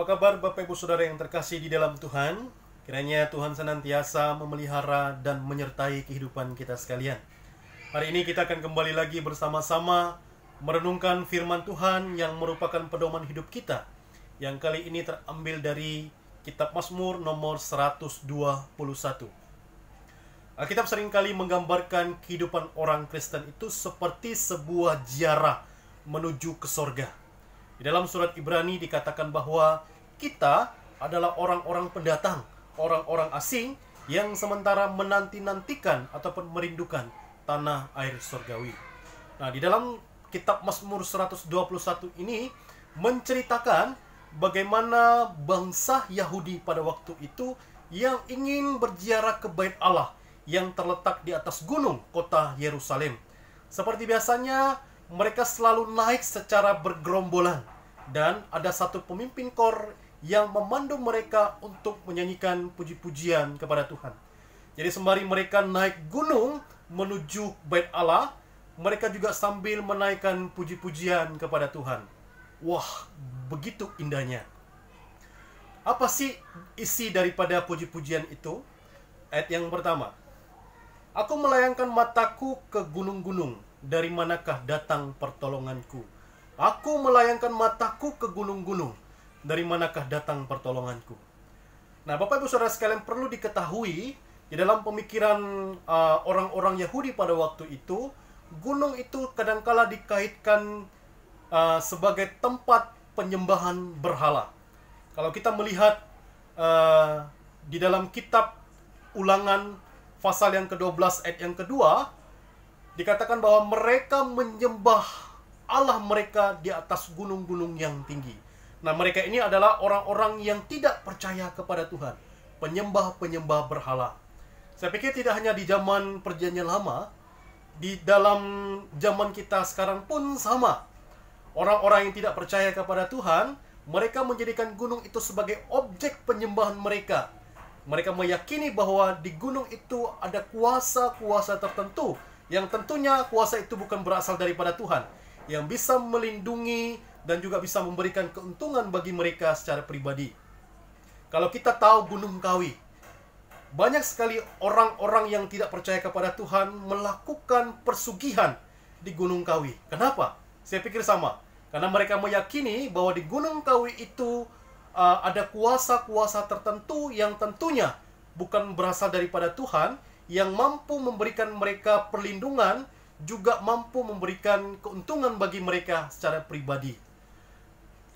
Apa kabar Bapak Ibu Saudara yang terkasih di dalam Tuhan? Kiranya Tuhan senantiasa memelihara dan menyertai kehidupan kita sekalian. Hari ini kita akan kembali lagi bersama-sama merenungkan firman Tuhan yang merupakan pedoman hidup kita, yang kali ini terambil dari Kitab Mazmur nomor 121. Alkitab seringkali menggambarkan kehidupan orang Kristen itu seperti sebuah ziarah menuju ke sorga. Di dalam surat Ibrani dikatakan bahwa kita adalah orang-orang pendatang, orang-orang asing yang sementara menanti-nantikan ataupun merindukan tanah air surgawi. Nah, di dalam kitab Mazmur 121 ini menceritakan bagaimana bangsa Yahudi pada waktu itu yang ingin berziarah ke Bait Allah yang terletak di atas gunung kota Yerusalem. Seperti biasanya, mereka selalu naik secara bergerombolan, dan ada satu pemimpin kor yang memandu mereka untuk menyanyikan puji-pujian kepada Tuhan. Jadi sembari mereka naik gunung menuju Bait Allah, mereka juga sambil menaikkan puji-pujian kepada Tuhan. Wah, begitu indahnya. Apa sih isi daripada puji-pujian itu? Ayat yang pertama, aku melayangkan mataku ke gunung-gunung, dari manakah datang pertolonganku? Aku melayangkan mataku ke gunung-gunung, dari manakah datang pertolonganku? Nah, Bapak Ibu Saudara sekalian, perlu diketahui di dalam pemikiran orang-orang Yahudi pada waktu itu, gunung itu kadangkala dikaitkan sebagai tempat penyembahan berhala. Kalau kita melihat di dalam kitab Ulangan pasal yang ke-12 ayat yang kedua, dikatakan bahwa mereka menyembah Allah mereka di atas gunung-gunung yang tinggi. Nah, mereka ini adalah orang-orang yang tidak percaya kepada Tuhan, penyembah-penyembah berhala. Saya pikir tidak hanya di zaman Perjanjian Lama, di dalam zaman kita sekarang pun sama. Orang-orang yang tidak percaya kepada Tuhan, mereka menjadikan gunung itu sebagai objek penyembahan mereka. Mereka meyakini bahwa di gunung itu ada kuasa-kuasa tertentu, yang tentunya kuasa itu bukan berasal daripada Tuhan, yang bisa melindungi dan juga bisa memberikan keuntungan bagi mereka secara pribadi. Kalau kita tahu Gunung Kawi, banyak sekali orang-orang yang tidak percaya kepada Tuhan melakukan persugihan di Gunung Kawi. Kenapa? Saya pikir sama. Karena mereka meyakini bahwa di Gunung Kawi itu ada kuasa-kuasa tertentu yang tentunya bukan berasal daripada Tuhan, yang mampu memberikan mereka perlindungan, juga mampu memberikan keuntungan bagi mereka secara pribadi.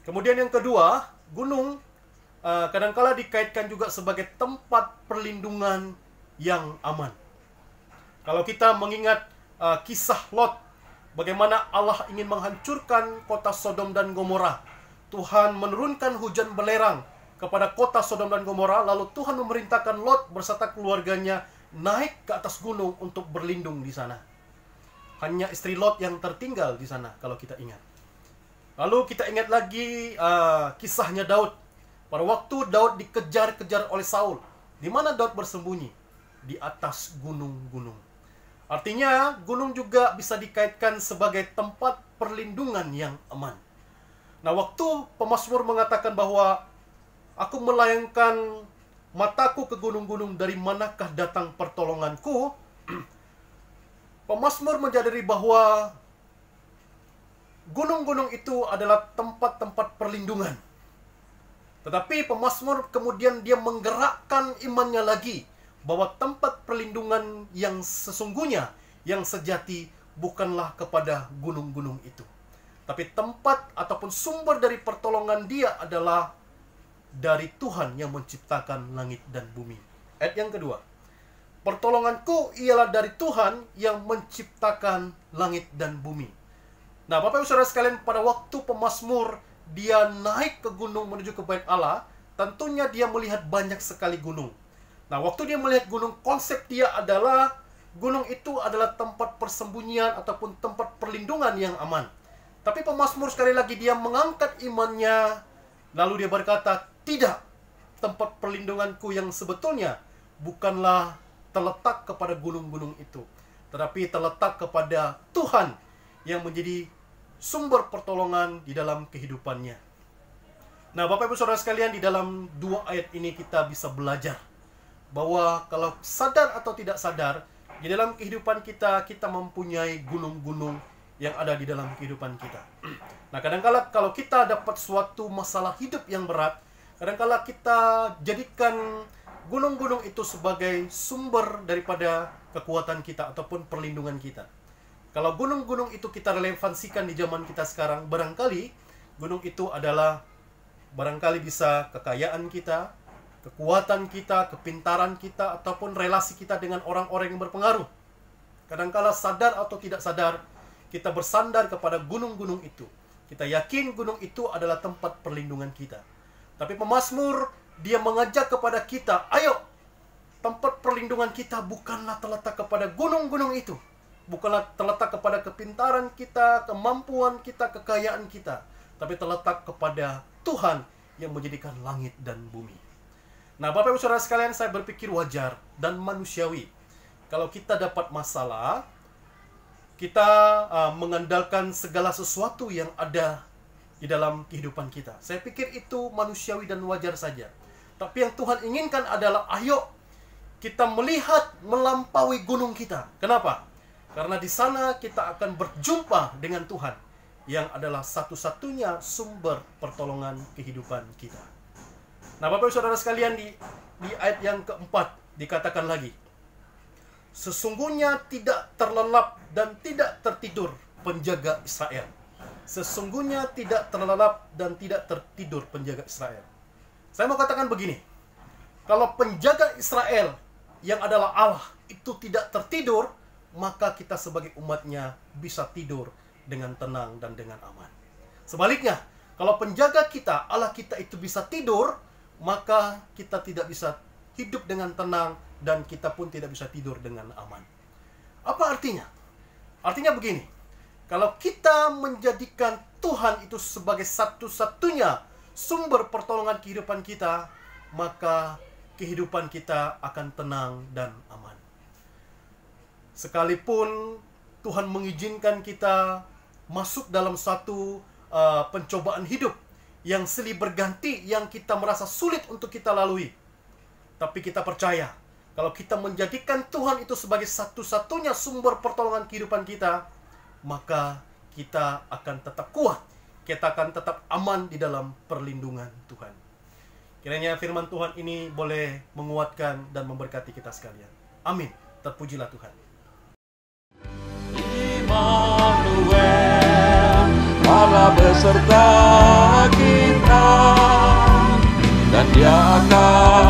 Kemudian yang kedua, gunung kadangkala dikaitkan juga sebagai tempat perlindungan yang aman. Kalau kita mengingat kisah Lot, bagaimana Allah ingin menghancurkan kota Sodom dan Gomora, Tuhan menurunkan hujan belerang kepada kota Sodom dan Gomora, lalu Tuhan memerintahkan Lot berserta keluarganya naik ke atas gunung untuk berlindung di sana. Hanya istri Lot yang tertinggal di sana, kalau kita ingat. Lalu kita ingat lagi kisahnya Daud. Pada waktu Daud dikejar-kejar oleh Saul, di mana Daud bersembunyi? Di atas gunung-gunung. Artinya, gunung juga bisa dikaitkan sebagai tempat perlindungan yang aman. Nah, waktu pemazmur mengatakan bahwa aku melayangkan mataku ke gunung-gunung, dari manakah datang pertolonganku? Pemazmur menyadari bahwa gunung-gunung itu adalah tempat-tempat perlindungan. Tetapi pemazmur kemudian dia menggerakkan imannya lagi, bahwa tempat perlindungan yang sesungguhnya, yang sejati, bukanlah kepada gunung-gunung itu, tapi tempat ataupun sumber dari pertolongan dia adalah dari Tuhan yang menciptakan langit dan bumi. Ayat yang kedua, pertolonganku ialah dari Tuhan yang menciptakan langit dan bumi. Nah, Bapak Ibu Saudara sekalian, pada waktu pemazmur dia naik ke gunung menuju ke Bait Allah, tentunya dia melihat banyak sekali gunung. Nah, waktu dia melihat gunung, konsep dia adalah gunung itu adalah tempat persembunyian ataupun tempat perlindungan yang aman. Tapi pemazmur sekali lagi dia mengangkat imannya, lalu dia berkata, tidak, tempat perlindunganku yang sebetulnya bukanlah terletak kepada gunung-gunung itu, tetapi terletak kepada Tuhan yang menjadi sumber pertolongan di dalam kehidupannya. Nah, Bapak Ibu Saudara sekalian, di dalam dua ayat ini kita bisa belajar bahwa kalau sadar atau tidak sadar, di dalam kehidupan kita, kita mempunyai gunung-gunung yang ada di dalam kehidupan kita. Nah, kadang-kala kalau kita dapat suatu masalah hidup yang berat, kadang-kala kita jadikan gunung-gunung itu sebagai sumber daripada kekuatan kita ataupun perlindungan kita. Kalau gunung-gunung itu kita relevansikan di zaman kita sekarang, barangkali gunung itu adalah barangkali bisa kekayaan kita, kekuatan kita, kepintaran kita, ataupun relasi kita dengan orang-orang yang berpengaruh. Kadangkala sadar atau tidak sadar, kita bersandar kepada gunung-gunung itu. Kita yakin gunung itu adalah tempat perlindungan kita. Tapi pemazmur, dia mengajak kepada kita, ayo, tempat perlindungan kita bukanlah terletak kepada gunung-gunung itu. Bukanlah terletak kepada kepintaran kita, kemampuan kita, kekayaan kita. Tapi terletak kepada Tuhan yang menjadikan langit dan bumi. Nah, Bapak Ibu Saudara sekalian, saya berpikir wajar dan manusiawi kalau kita dapat masalah, kita mengandalkan segala sesuatu yang ada di dalam kehidupan kita. Saya pikir itu manusiawi dan wajar saja. Tapi yang Tuhan inginkan adalah, ayo kita melihat melampaui gunung kita. Kenapa? Karena di sana kita akan berjumpa dengan Tuhan, yang adalah satu-satunya sumber pertolongan kehidupan kita. Nah, Bapak Ibu Saudara sekalian, di ayat yang keempat dikatakan lagi, sesungguhnya tidak terlelap dan tidak tertidur penjaga Israel. Sesungguhnya tidak terlelap dan tidak tertidur penjaga Israel. Saya mau katakan begini, kalau penjaga Israel yang adalah Allah itu tidak tertidur, maka kita sebagai umatnya bisa tidur dengan tenang dan dengan aman. Sebaliknya, kalau penjaga kita, Allah kita itu bisa tidur, maka kita tidak bisa hidup dengan tenang dan kita pun tidak bisa tidur dengan aman. Apa artinya? Artinya begini, kalau kita menjadikan Tuhan itu sebagai satu-satunya sumber pertolongan kehidupan kita, maka kehidupan kita akan tenang dan aman. Sekalipun Tuhan mengizinkan kita masuk dalam satu pencobaan hidup yang silih berganti, yang kita merasa sulit untuk kita lalui. Tapi kita percaya, kalau kita menjadikan Tuhan itu sebagai satu-satunya sumber pertolongan kehidupan kita, maka kita akan tetap kuat, kita akan tetap aman di dalam perlindungan Tuhan. Kiranya firman Tuhan ini boleh menguatkan dan memberkati kita sekalian. Amin. Terpujilah Tuhan. Allah beserta kita, dan Dia akan